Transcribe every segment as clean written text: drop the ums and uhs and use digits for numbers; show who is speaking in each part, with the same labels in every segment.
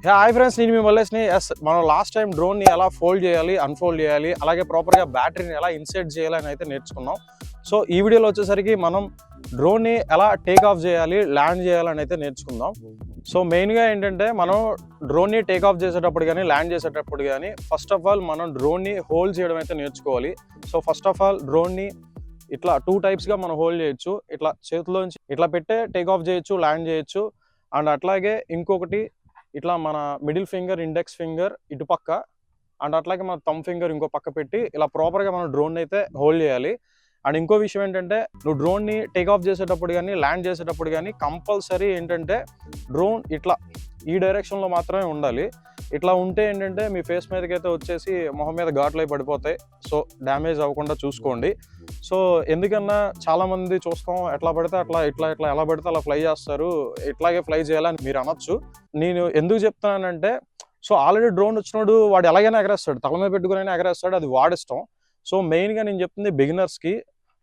Speaker 1: Hi friends, నేను మీ మల్లేష్ని. మనం last time డ్రోన్ని ఎలా ఫోల్డ్ చేయాలి, అన్ఫోల్డ్ చేయాలి, అలాగే ప్రాపర్గా బ్యాటరీని ఎలా ఇన్సర్ట్ చేయాలి అని అయితే నేర్చుకున్నాం. సో ఈ వీడియోలో వచ్చేసరికి మనం డ్రోన్ని ఎలా టేక్ ఆఫ్ చేయాలి, ల్యాండ్ చేయాలని అయితే నేర్చుకుందాం. సో మెయిన్గా ఏంటంటే మనం డ్రోన్ని టేక్ ఆఫ్ చేసేటప్పుడు కానీ ల్యాండ్ చేసేటప్పుడు కానీ ఫస్ట్ ఆఫ్ ఆల్ మనం డ్రోన్ని హోల్డ్ చేయడం అయితే నేర్చుకోవాలి. సో ఫస్ట్ ఆఫ్ ఆల్ డ్రోన్ని ఇట్లా 2 టైప్స్గా మనం హోల్డ్ చేయొచ్చు. ఇట్లా చేతిలోంచి ఇట్లా పెట్టే టేక్ ఆఫ్ చేయొచ్చు, ల్యాండ్ చేయొచ్చు. అండ్ అట్లాగే ఇంకొకటి ఇట్లా మన మిడిల్ ఫింగర్, ఇండెక్స్ ఫింగర్ ఇటుపక్క, అండ్ అట్లాగే మన థంబ్ ఫింగర్ ఇంకో పక్క పెట్టి ఇలా ప్రాపర్గా మనం డ్రోన్ అయితే హోల్డ్ చేయాలి. అండ్ ఇంకో విషయం ఏంటంటే నువ్వు డ్రోన్ని టేక్ ఆఫ్ చేసేటప్పుడు కానీ ల్యాండ్ చేసేటప్పుడు కానీ కంపల్సరీ ఏంటంటే డ్రోన్ ఇట్లా ఈ డైరెక్షన్లో మాత్రమే ఉండాలి. ఇట్లా ఉంటే ఏంటంటే మీ ఫేస్ మీదకి అయితే వచ్చేసి మొహం మీద ఘాట్లు అయి పడిపోతాయి. సో డ్యామేజ్ అవ్వకుండా చూసుకోండి. సో ఎందుకన్నా చాలామంది చూస్తాం ఎట్లా పడితే అట్లా ఇట్లా ఇట్లా ఎలా పడితే అలా ఫ్లై చేస్తారు, ఇట్లాగే ఫ్లై చేయాలని మీరు అనొచ్చు. నేను ఎందుకు చెప్తున్నానంటే సో ఆల్రెడీ డ్రోన్ వచ్చినోడు వాడు ఎలాగైనా ఎగరేస్తాడు, తల మీద పెట్టుకుని ఎగరేస్తాడు, అది వాడిష్టం. సో మెయిన్గా నేను చెప్తుంది బిగినర్స్కి,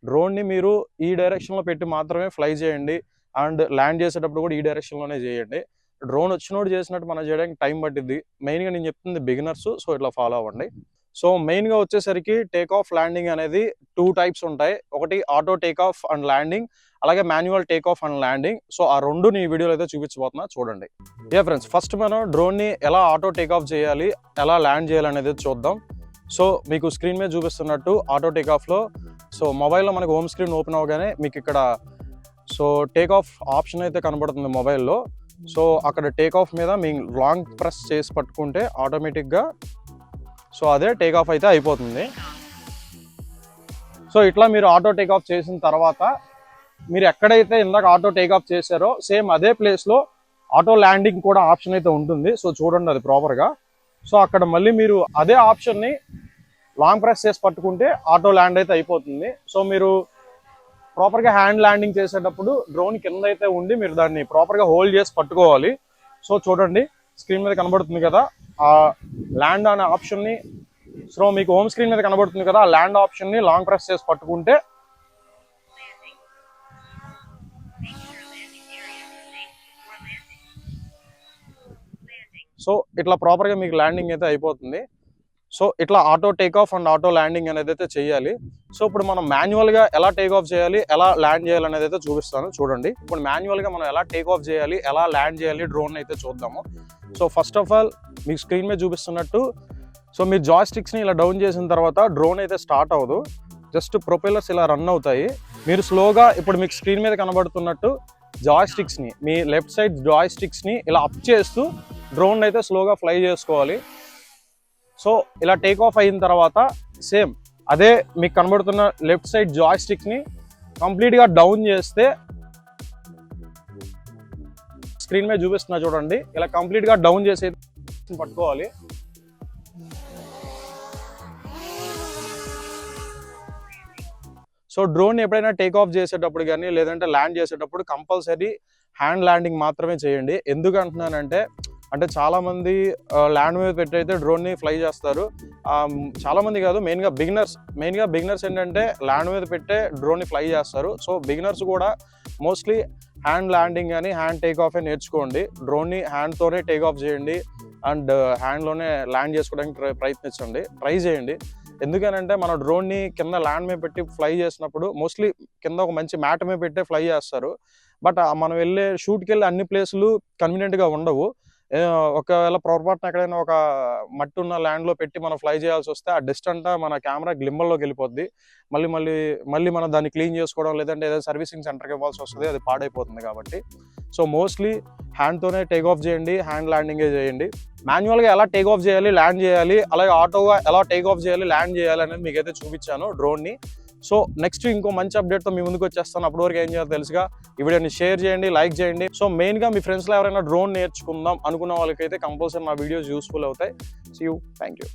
Speaker 1: డ్రోన్ని మీరు ఈ డైరెక్షన్లో పెట్టి మాత్రమే ఫ్లై చేయండి. అండ్ ల్యాండ్ చేసేటప్పుడు కూడా ఈ డైరెక్షన్లోనే చేయండి. డ్రోన్ వచ్చినోడు చేసినట్టు మనం చేయడానికి టైం పట్టిద్ది. మెయిన్గా నేను చెప్తుంది బిగినర్స్, సో ఇట్లా ఫాలో అవ్వండి. సో మెయిన్గా వచ్చేసరికి టేక్ ఆఫ్, ల్యాండింగ్ అనేది 2 టైప్స్ ఉంటాయి. ఒకటి auto take off and landing, అలాగే manual take off and landing. So ఆ రెండు నీ వీడియోలో అయితే చూపించబోతున్నా, చూడండి. ఫ్రెండ్స్, ఫస్ట్ మనం డ్రోన్ని ఎలా ఆటో టేక్ ఆఫ్ చేయాలి, ఎలా ల్యాండ్ చేయాలి అనేది చూద్దాం. సో మీకు స్క్రీన్ మీద చూపిస్తున్నట్టు ఆటో టేక్ ఆఫ్లో సో మొబైల్లో మనకు హోమ్ స్క్రీన్ ఓపెన్ అవ్వగానే మీకు ఇక్కడ సో టేక్ ఆఫ్ ఆప్షన్ అయితే కనబడుతుంది మొబైల్లో. సో అక్కడ టేక్ ఆఫ్ మీద మీ లాంగ్ ప్రెస్ చేసి పట్టుకుంటే ఆటోమేటిక్గా సో అదే టేక్ ఆఫ్ అయితే అయిపోతుంది. సో ఇట్లా మీరు ఆటో టేక్ ఆఫ్ చేసిన తర్వాత మీరు ఎక్కడైతే ఇందాక ఆటో టేక్ ఆఫ్ చేశారో సేమ్ అదే ప్లేస్లో ఆటో ల్యాండింగ్ కూడా ఆప్షన్ అయితే ఉంటుంది. సో చూడండి అది ప్రాపర్గా. సో అక్కడ మళ్ళీ మీరు అదే ఆప్షన్ని లాంగ్ ప్రెస్ చేసి పట్టుకుంటే ఆటో ల్యాండ్ అయితే అయిపోతుంది. సో మీరు ప్రాపర్గా హ్యాండ్ ల్యాండింగ్ చేసేటప్పుడు డ్రోన్ కింద అయితే ఉండి మీరు దాన్ని ప్రాపర్గా హోల్డ్ చేసి పట్టుకోవాలి. సో చూడండి స్క్రీన్ మీద కనబడుతుంది కదా ఆ ల్యాండ్ అనే ఆప్షన్ని. సో మీకు హోమ్ స్క్రీన్ మీద కనబడుతుంది కదా ఆ ల్యాండ్ ఆప్షన్ని లాంగ్ ప్రెస్ చేసి పట్టుకుంటే సో ఇట్లా ప్రాపర్గా మీకు ల్యాండింగ్ అయితే అయిపోతుంది. సో ఇట్లా auto take off and auto landing అనేది అయితే చేయాలి. సో ఇప్పుడు మనం మాన్యువల్గా ఎలా టేక్ ఆఫ్ చేయాలి, ఎలా ల్యాండ్ చేయాలి అనేది అయితే చూపిస్తాను, చూడండి. ఇప్పుడు మాన్యువల్గా మనం ఎలా టేక్ ఆఫ్ చేయాలి, ఎలా ల్యాండ్ చేయాలి డ్రోన్ అయితే చూద్దాము. సో ఫస్ట్ ఆఫ్ ఆల్ మీకు స్క్రీన్ మీద చూపిస్తున్నట్టు సో మీరు జాయ్ స్టిక్స్ని ఇలా డౌన్ చేసిన తర్వాత డ్రోన్ అయితే స్టార్ట్ అవ్వదు, జస్ట్ ప్రొపెల్లర్స్ ఇలా రన్ అవుతాయి. మీరు స్లోగా ఇప్పుడు మీకు స్క్రీన్ మీద కనబడుతున్నట్టు జాయ్ స్టిక్స్ని, మీ లెఫ్ట్ సైడ్ జాయ్ స్టిక్స్ని ఇలా అప్ చేస్తూ డ్రోన్ అయితే స్లోగా ఫ్లై చేసుకోవాలి. సో ఇలా టేక్ ఆఫ్ అయిన తర్వాత సేమ్ అదే మీకు కనబడుతున్న లెఫ్ట్ సైడ్ జాయ్ స్టిక్ని కంప్లీట్గా డౌన్ చేస్తే స్క్రీన్ మీద చూపిస్తున్నా చూడండి, ఇలా కంప్లీట్గా డౌన్ చేసి పట్టుకోవాలి. సో డ్రోన్ ఎప్పుడైనా టేక్ ఆఫ్ చేసేటప్పుడు కానీ లేదంటే ల్యాండ్ చేసేటప్పుడు కంపల్సరీ హ్యాండ్ ల్యాండింగ్ మాత్రమే చేయండి. ఎందుకు అంటున్నానంటే చాలామంది ల్యాండ్ మీద పెట్టి అయితే డ్రోన్ని ఫ్లై చేస్తారు. చాలామంది కాదు, మెయిన్గా బిగినర్స్ ఏంటంటే ల్యాండ్ మీద పెట్టే డ్రోన్ని ఫ్లై చేస్తారు. సో బిగినర్స్ కూడా మోస్ట్లీ హ్యాండ్ ల్యాండింగ్ కానీ హ్యాండ్ టేక్ ఆఫే నేర్చుకోండి. డ్రోన్ని హ్యాండ్తోనే టేక్ ఆఫ్ చేయండి అండ్ హ్యాండ్లోనే ల్యాండ్ చేసుకోవడానికి ట్రై చేయండి. ఎందుకనంటే మన డ్రోన్ని కింద ల్యాండ్ మీద పెట్టి ఫ్లై చేసినప్పుడు మోస్ట్లీ కింద ఒక మంచి మ్యాట్ మీద పెట్టే ఫ్లై చేస్తారు. బట్ మనం వెళ్ళే షూట్కి వెళ్ళే అన్ని ప్లేసులు కన్వీనియంట్గా ఉండవు. ఒకవేళ పొరపాటున ఎక్కడైనా ఒక మట్టి ఉన్న ల్యాండ్లో పెట్టి మనం ఫ్లై చేయాల్సి వస్తే ఆ డస్ట్ అంతా మన కెమెరా గ్లింబల్లోకి వెళ్ళిపోద్ది. మళ్ళీ మనం దాన్ని క్లీన్ చేసుకోవడం లేదంటే ఏదైనా సర్వీసింగ్ సెంటర్కి ఇవ్వాల్సి వస్తుంది, అది పాడైపోతుంది. కాబట్టి సో మోస్ట్లీ హ్యాండ్తోనే టేక్ ఆఫ్ చేయండి, హ్యాండ్ ల్యాండింగే చేయండి. మాన్యువల్గా ఎలా టేక్ ఆఫ్ చేయాలి, ల్యాండ్ చేయాలి, అలాగే ఆటోగా ఎలా టేక్ ఆఫ్ చేయాలి, ల్యాండ్ చేయాలి అనేది మీకైతే చూపించాను డ్రోన్ని. సో నెక్స్ట్ ఇంకో మంచి అప్డేట్తో మీ ముందుకు వచ్చేస్తాను. అప్పటి వరకు ఏం చేయాలో తెలుసుగా ఈ వీడియోని షేర్ చేయండి, లైక్ చేయండి. సో మెయిన్గా మీ ఫ్రెండ్స్లో ఎవరైనా డ్రోన్ నేర్చుకుందాం అనుకున్న వాళ్ళకైతే కంపల్సరీ నా వీడియోస్ యూస్ఫుల్ అవుతాయి. See you, thank you.